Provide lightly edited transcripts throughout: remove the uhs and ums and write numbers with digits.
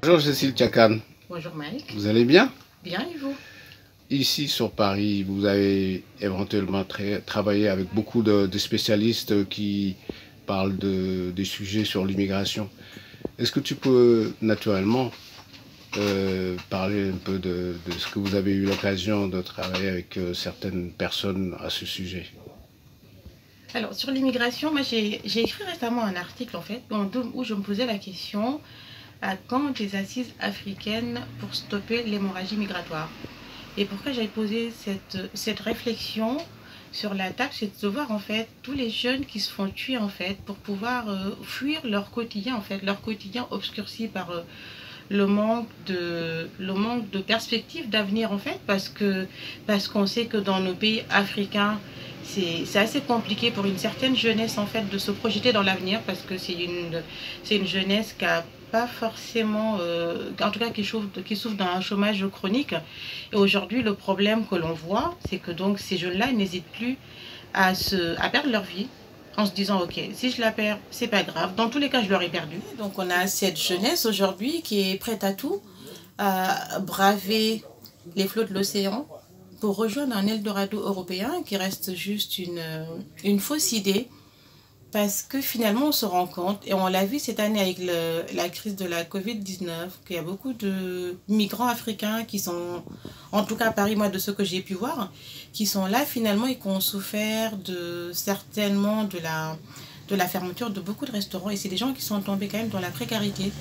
Bonjour Cécile Tchakan, Bonjour Mike. vous allez bien? Bien et vous? Ici sur Paris, vous avez éventuellement travaillé avec beaucoup de spécialistes qui parlent des sujets sur l'immigration. Est-ce que tu peux naturellement parler un peu de ce que vous avez eu l'occasion de travailler avec certaines personnes à ce sujet? Alors sur l'immigration, moi j'ai écrit récemment un article en fait où je me posais la question à quand des assises africaines pour stopper l'hémorragie migratoire. Et pourquoi j'avais posé cette réflexion sur la table, c'est de voir en fait tous les jeunes qui se font tuer en fait pour pouvoir fuir leur quotidien en fait, leur quotidien obscurci par le manque de perspective d'avenir en fait parce qu'on sait que dans nos pays africains c'est assez compliqué pour une certaine jeunesse en fait de se projeter dans l'avenir parce que c'est une jeunesse qui a pas forcément en tout cas qui souffre d'un chômage chronique et aujourd'hui le problème que l'on voit c'est que donc ces jeunes là n'hésitent plus à perdre leur vie en se disant ok si je la perds c'est pas grave dans tous les cas je l'aurais perdu donc on a cette jeunesse aujourd'hui qui est prête à tout à braver les flots de l'océan pour rejoindre un Eldorado européen qui reste juste une fausse idée parce que finalement on se rend compte et on l'a vu cette année avec la crise de la Covid-19 qu'il y a beaucoup de migrants africains qui sont en tout cas à Paris moi de ce que j'ai pu voir qui sont là finalement et qui ont souffert certainement de la fermeture de beaucoup de restaurants et c'est des gens qui sont tombés quand même dans la précarité.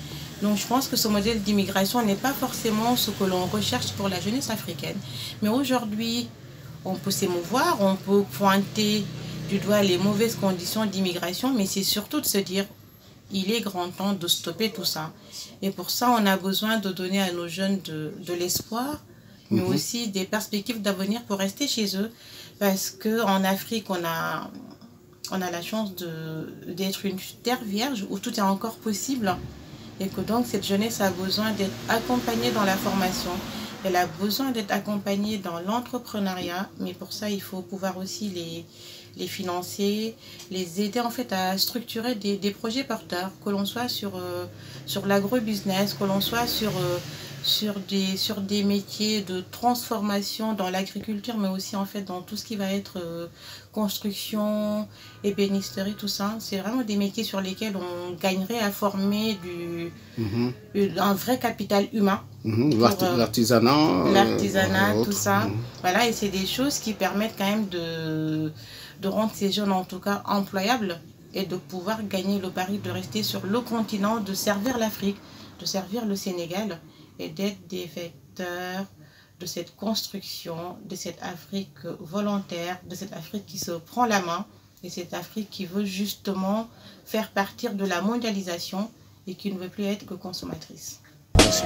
Donc je pense que ce modèle d'immigration n'est pas forcément ce que l'on recherche pour la jeunesse africaine. Mais aujourd'hui, on peut s'émouvoir, on peut pointer du doigt les mauvaises conditions d'immigration, mais c'est surtout de se dire il est grand temps de stopper tout ça. Et pour ça, on a besoin de donner à nos jeunes de l'espoir, mais aussi des perspectives d'avenir pour rester chez eux. Parce qu'en Afrique, on a la chance d'être une terre vierge où tout est encore possible et que donc cette jeunesse a besoin d'être accompagnée dans la formation. Elle a besoin d'être accompagnée dans l'entrepreneuriat, mais pour ça, il faut pouvoir aussi les financer, les aider en fait à structurer des projets porteurs, que l'on soit sur l'agrobusiness, que l'on soit sur des métiers de transformation dans l'agriculture, mais aussi en fait dans tout ce qui va être construction, ébénisterie, tout ça. C'est vraiment des métiers sur lesquels on gagnerait à former un vrai capital humain. L'artisanat. L'artisanat, tout ça. Voilà, et c'est des choses qui permettent quand même de rendre ces jeunes en tout cas employables et de pouvoir gagner le pari de rester sur le continent, de servir l'Afrique, de servir le Sénégal et d'être des vecteurs de cette construction, de cette Afrique volontaire, de cette Afrique qui se prend la main et cette Afrique qui veut justement faire partir de la mondialisation et qui ne veut plus être que consommatrice. Merci.